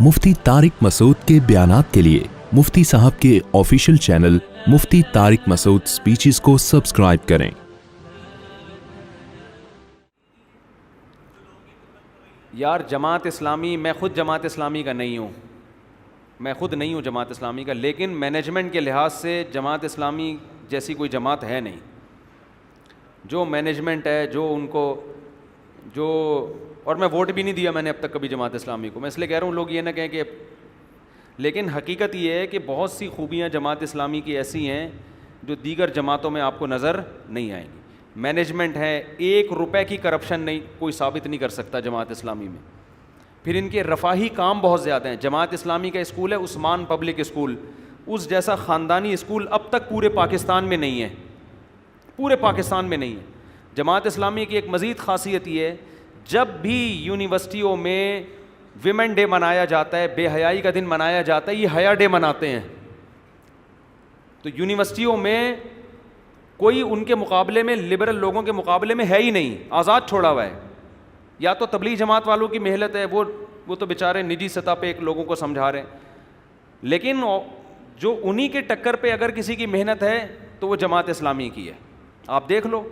मुफ्ती तारिक मसूद के बयानात के लिए मुफ्ती साहब के ऑफिशियल चैनल मुफ्ती तारिक मसूद स्पीचेस को सब्सक्राइब करें। यार जमात इस्लामी, मैं ख़ुद जमात इस्लामी का नहीं हूँ, मैं ख़ुद नहीं हूँ जमात इस्लामी का, लेकिन मैनेजमेंट के लिहाज से जमात इस्लामी जैसी कोई जमात है नहीं। जो मैनेजमेंट है, और मैं वोट भी नहीं दिया मैंने अब तक कभी जमात इस्लामी को। मैं इसलिए कह रहा हूँ लोग ये ना कहें कि, लेकिन हकीकत ये है कि बहुत सी खूबियाँ जमात इस्लामी की ऐसी हैं जो दीगर जमातों में आपको नज़र नहीं आएंगी। मैनेजमेंट है, 1 रुपए की करप्शन नहीं कोई साबित नहीं कर सकता जमात इस्लामी में। फिर इनके रफ़ाही काम बहुत ज़्यादा हैं। जमात इस्लामी का स्कूल है उस्मान पब्लिक स्कूल, उस जैसा ख़ानदानी स्कूल अब तक पूरे पाकिस्तान में नहीं है, पूरे पाकिस्तान में नहीं है। जमात इस्लामी की एक मज़ीद ख़ासियत ये है, जब भी यूनिवर्सिटियों में विमेन डे मनाया जाता है, बेहयाई का दिन मनाया जाता है, ये हया डे मनाते हैं। तो यूनिवर्सिटियों में कोई उनके मुकाबले में, लिबरल लोगों के मुकाबले में है ही नहीं, आज़ाद छोड़ा हुआ है। या तो तबलीग जमात वालों की मेहनत है, वो तो बेचारे निजी सतह पे एक लोगों को समझा रहे हैं, लेकिन जो उन्हीं के टक्कर पे अगर किसी की मेहनत है तो वो जमात इस्लामी की है। आप देख लो,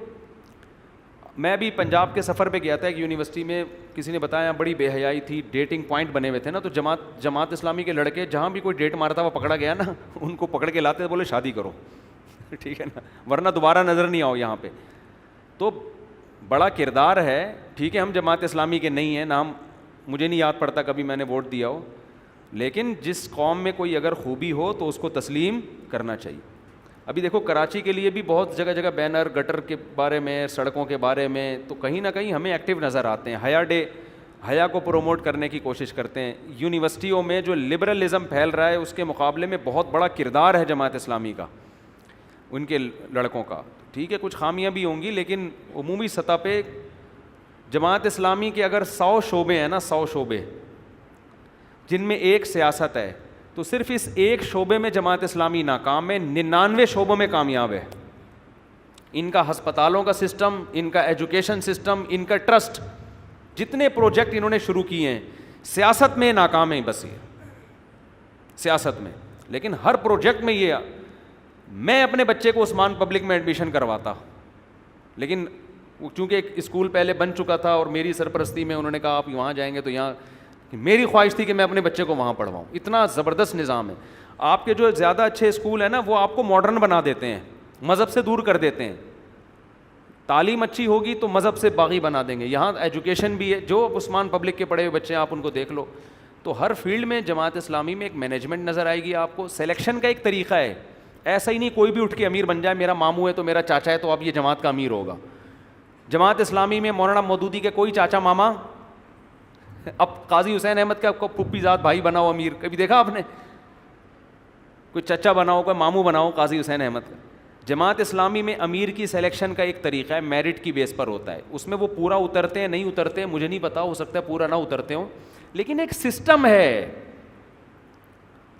मैं भी पंजाब के सफ़र पे गया था एक यूनिवर्सिटी में, किसी ने बताया बड़ी बेहयाई थी, डेटिंग पॉइंट बने हुए थे ना, तो जमात इस्लामी के लड़के जहाँ भी कोई डेट मारता हुआ पकड़ा गया ना, उनको पकड़ के लाते बोले शादी करो ठीक है ना, वरना दोबारा नज़र नहीं आओ यहाँ पे। तो बड़ा किरदार है। ठीक है, हम जमात इस्लामी के नहीं हैं, नाम मुझे नहीं याद पड़ता कभी मैंने वोट दिया हो, लेकिन जिस कौम में कोई अगर खूबी हो तो उसको तस्लीम करना चाहिए। अभी देखो कराची के लिए भी बहुत जगह जगह बैनर, गटर के बारे में, सड़कों के बारे में, तो कहीं ना कहीं हमें एक्टिव नज़र आते हैं। हया डे, हया को प्रोमोट करने की कोशिश करते हैं। यूनिवर्सिटियों में जो लिबरलिज़म फैल रहा है उसके मुकाबले में बहुत बड़ा किरदार है जमात इस्लामी का, उनके लड़कों का। ठीक है, कुछ खामियां भी होंगी, लेकिन उमूमी सतह पे जमात इस्लामी के अगर 100 शोबे हैं ना, 100 शोबे जिनमें एक सियासत है, तो सिर्फ इस एक शोबे में जमात इस्लामी नाकाम है, 99 शोबों में कामयाब है। इनका हस्पतालों का सिस्टम, इनका एजुकेशन सिस्टम, इनका ट्रस्ट, जितने प्रोजेक्ट इन्होंने शुरू किए हैं, सियासत में नाकाम है बस ये, सियासत में। लेकिन हर प्रोजेक्ट में ये, मैं अपने बच्चे को उस्मान पब्लिक में एडमिशन करवाता, लेकिन चूँकि एक स्कूल पहले बन चुका था और मेरी सरपरस्ती में उन्होंने कहा आप वहाँ जाएंगे, तो यहाँ मेरी ख्वाहिश थी कि मैं अपने बच्चे को वहाँ पढ़वाऊँ। इतना ज़बरदस्त निज़ाम है। आपके जो ज़्यादा अच्छे स्कूल हैं ना, वो आपको मॉडर्न बना देते हैं, मज़हब से दूर कर देते हैं। तालीम अच्छी होगी तो मज़हब से बागी बना देंगे। यहाँ एजुकेशन भी है, जो उस्मान पब्लिक के पढ़े हुए बच्चे हैं आप उनको देख लो, तो हर फील्ड में जमात इस्लामी में एक मैनेजमेंट नज़र आएगी आपको। सिलेक्शन का एक तरीक़ा है, ऐसा ही नहीं कोई भी उठ के अमीर बन जाए, मेरा मामू है तो मेरा चाचा है तो अब ये जमात का अमीर होगा। जमात इस्लामी में मौलाना मौदूदी के कोई चाचा मामा, अब काजी हुसैन अहमद का फुप्पीजाद भाई बनाओ अमीर, कभी देखा आपने? कोई चचा बनाओ, कोई मामू बनाओ काजी हुसैन अहमद का। जमात इस्लामी में अमीर की सिलेक्शन का एक तरीक़ा है, मेरिट की बेस पर होता है। उसमें वो पूरा उतरते हैं नहीं उतरते हैं मुझे नहीं पता, हो सकता है पूरा ना उतरते हों, लेकिन एक सिस्टम है,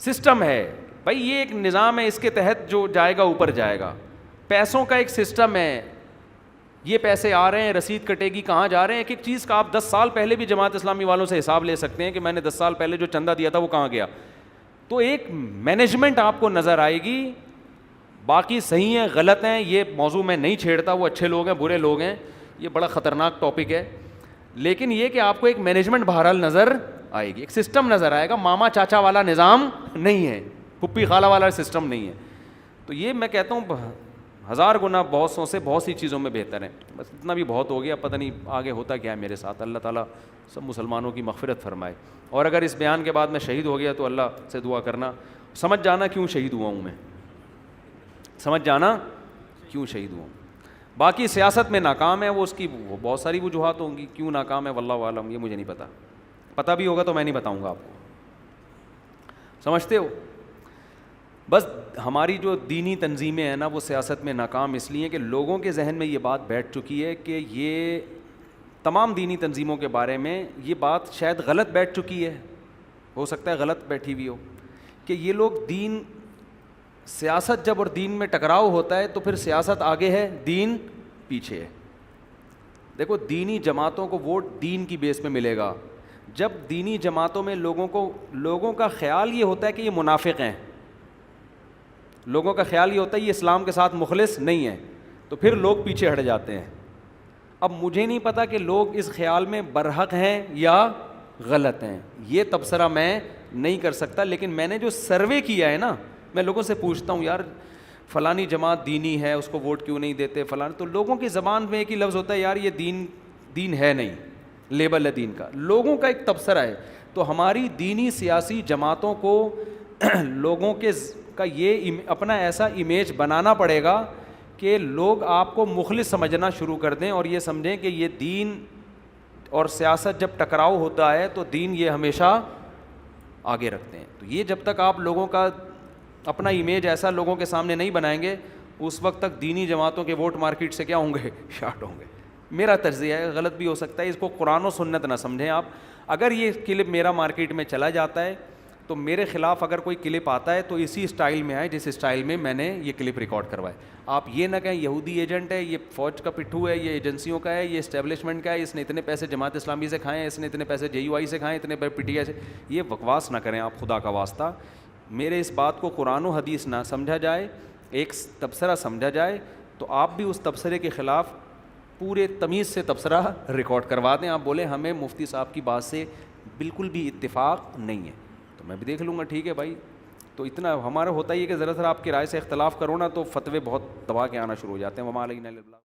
सिस्टम है भाई, ये एक निज़ाम है, इसके तहत जो जाएगा ऊपर जाएगा। पैसों का एक सिस्टम है, ये पैसे आ रहे हैं, रसीद कटेगी, कहाँ जा रहे हैं, एक एक चीज़ का आप 10 साल पहले भी जमात इस्लामी वालों से हिसाब ले सकते हैं कि मैंने 10 साल पहले जो चंदा दिया था वो कहाँ गया। तो एक मैनेजमेंट आपको नज़र आएगी। बाकी सही हैं गलत हैं ये मौजू मैं नहीं छेड़ता, वो अच्छे लोग हैं बुरे लोग हैं, ये बड़ा ख़तरनाक टॉपिक है, लेकिन ये कि आपको एक मैनेजमेंट बहरहाल नज़र आएगी, एक सिस्टम नज़र आएगा। मामा चाचा वाला निज़ाम नहीं है, पुप्पी खाला वाला सिस्टम नहीं है। तो ये मैं कहता हूँ 1000 गुना बहुत सौ से बहुत सी चीज़ों में बेहतर है। बस इतना भी बहुत हो गया, पता नहीं आगे होता क्या है मेरे साथ। अल्लाह ताला सब मुसलमानों की मग़फ़िरत फरमाए। और अगर इस बयान के बाद मैं शहीद हो गया तो अल्लाह से दुआ करना, समझ जाना क्यों शहीद हुआ हूँ मैं, समझ जाना क्यों शहीद हुआ हूँ। बाकी सियासत में नाकाम है वो, उसकी बहुत सारी वजूहात होंगी क्यों नाकाम है, वल्लाहु आलम, ये मुझे नहीं पता। पता भी होगा तो मैं नहीं बताऊँगा आपको, समझते हो। बस हमारी जो दीनी तंजीमें हैं ना, वो सियासत में नाकाम इसलिए कि लोगों के जहन में ये बात बैठ चुकी है कि ये तमाम दीनी तंजीमों के बारे में ये बात शायद गलत बैठ चुकी है, हो सकता है गलत बैठी हुई हो, कि ये लोग दीन, सियासत जब और दीन में टकराव होता है तो फिर सियासत आगे है, दीन पीछे है। देखो दीनी जमातों को वोट दीन की बेस पे मिलेगा, جب دینی جماعتوں میں لوگوں کا خیال یہ ہوتا ہے کہ یہ منافق ہیں، لوگوں کا خیال یہ ہوتا ہے یہ اسلام کے ساتھ مخلص نہیں ہے، تو پھر لوگ پیچھے ہٹ جاتے ہیں۔ اب مجھے نہیں پتا کہ لوگ اس خیال میں برحق ہیں یا غلط ہیں، یہ تبصرہ میں نہیں کر سکتا، لیکن میں نے جو سروے کیا ہے نا، میں لوگوں سے پوچھتا ہوں یار فلانی جماعت دینی ہے، اس کو ووٹ کیوں نہیں دیتے فلان، تو لوگوں کی زبان میں ایک ہی لفظ ہوتا ہے یار یہ دین ہے نہیں، لیبل ہے دین کا، لوگوں کا ایک تبصرہ ہے۔ تو ہماری دینی سیاسی جماعتوں کو لوگوں کا یہ اپنا ایسا امیج بنانا پڑے گا کہ لوگ آپ کو مخلص سمجھنا شروع کر دیں اور یہ سمجھیں کہ یہ دین اور سیاست جب ٹکراؤ ہوتا ہے تو دین یہ ہمیشہ آگے رکھتے ہیں۔ تو یہ جب تک آپ لوگوں کا اپنا امیج ایسا لوگوں کے سامنے نہیں بنائیں گے، اس وقت تک دینی جماعتوں کے ووٹ مارکیٹ سے کیا ہوں گے؟ شارٹ ہوں گے۔ میرا تجزیہ ہے، غلط بھی ہو سکتا ہے، اس کو قرآن و سنت نہ سمجھیں آپ۔ اگر یہ کلپ میرا مارکیٹ میں چلا جاتا ہے تو میرے خلاف اگر کوئی کلپ آتا ہے تو اسی اسٹائل میں آئے جس اسٹائل میں میں نے یہ کلپ ریکارڈ کروائے۔ آپ یہ نہ کہیں یہودی ایجنٹ ہے، یہ فوج کا پٹھو ہے، یہ ایجنسیوں کا ہے، یہ اسٹیبلشمنٹ کا ہے، اس نے اتنے پیسے جماعت اسلامی سے کھائے ہیں، اس نے اتنے پیسے JUI سے کھائے ہیں، اتنے پی TI سے، یہ بکواس نہ کریں آپ خدا کا واسطہ۔ میرے اس بات کو قرآن و حدیث نہ سمجھا جائے، ایک تبصرہ سمجھا جائے، تو آپ بھی اس تبصرے کے خلاف پورے تمیز سے تبصرہ ریکارڈ کروا دیں۔ آپ بولیں ہمیں مفتی صاحب کی بات سے بالکل بھی اتفاق نہیں ہے، تو میں بھی دیکھ لوں گا، ٹھیک ہے بھائی۔ تو اتنا ہمارا ہوتا ہی ہے کہ ذرا آپ کی رائے سے اختلاف کرو نا تو فتوے بہت دبا کے آنا شروع ہو جاتے ہیں۔ وما علینا الا البلاغ۔